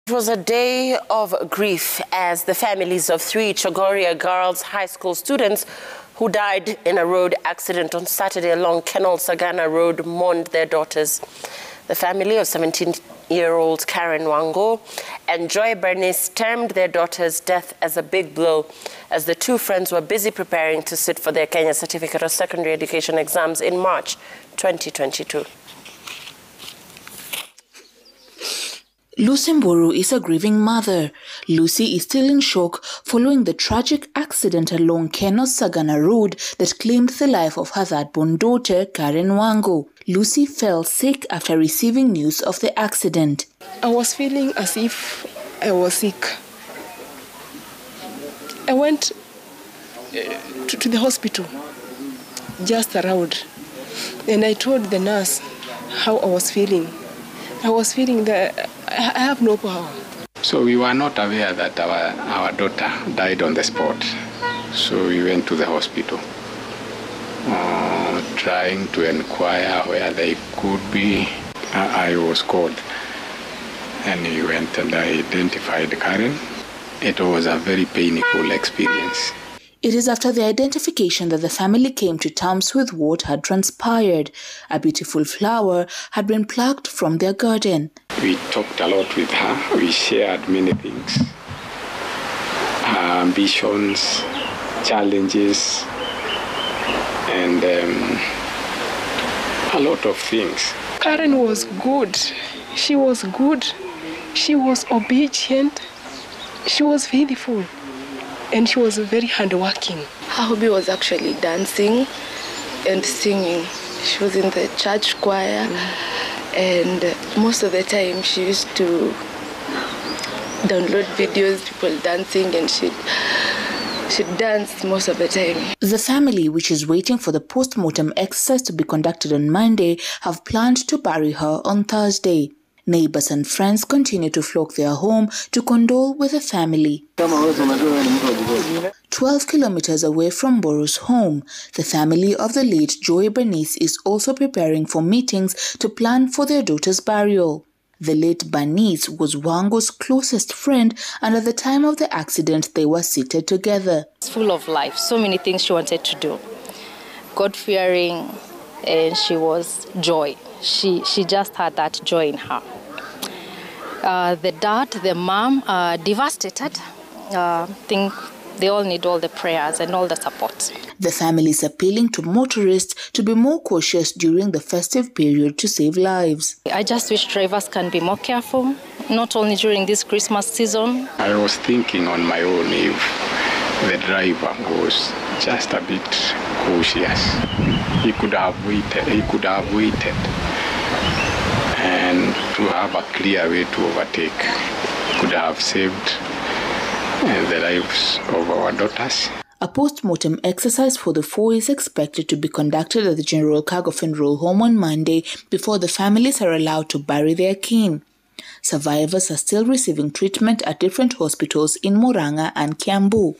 It was a day of grief as the families of 3 Chogoria Girls High School students who died in a road accident on Saturday along Kenol Sagana Road mourned their daughters. The family of 17-year-old Karen Wango and Joy Bernice termed their daughter's death as a big blow as the two friends were busy preparing to sit for their Kenya Certificate of Secondary Education exams in March 2022. Lucy Mburu is a grieving mother. Lucy is still in shock following the tragic accident along Kenol Sagana Road that claimed the life of her third-born daughter, Karen Wango. Lucy fell sick after receiving news of the accident. I was feeling as if I was sick. I went to the hospital, just around, and I told the nurse how I was feeling. I was feeling that I have no power. So we were not aware that our daughter died on the spot. So we went to the hospital, trying to inquire where they could be. I was called, and we went and I identified Karen. It was a very painful experience. It is after the identification that the family came to terms with what had transpired. A beautiful flower had been plucked from their garden. We talked a lot with her. We shared many things. Her ambitions, challenges, and a lot of things. Karen was good. She was good. She was obedient. She was faithful. And she was very hardworking. Her hobby was actually dancing and singing. She was in the church choir, and most of the time she used to download videos, people dancing, and she'd dance most of the time. The family, which is waiting for the post-mortem exercise to be conducted on Monday, have planned to bury her on Thursday. Neighbors and friends continue to flock their home to condole with the family. 12 kilometers away from Mburu's home, the family of the late Joy Bernice is also preparing for meetings to plan for their daughter's burial. The late Bernice was Wango's closest friend, and at the time of the accident, they were seated together. It's full of life, so many things she wanted to do. God-fearing, and she was joy. She just had that joy in her. The dad, the mom, devastated. I think they all need all the prayers and all the support. The family is appealing to motorists to be more cautious during the festive period to save lives. I just wish drivers can be more careful, not only during this Christmas season. I was thinking on my own if the driver was just a bit cautious. He could have waited. And to have a clear way to overtake could have saved the lives of our daughters. A post-mortem exercise for the four is expected to be conducted at the General Cargo Funeral Home on Monday before the families are allowed to bury their kin. Survivors are still receiving treatment at different hospitals in Murang'a and Kiambu.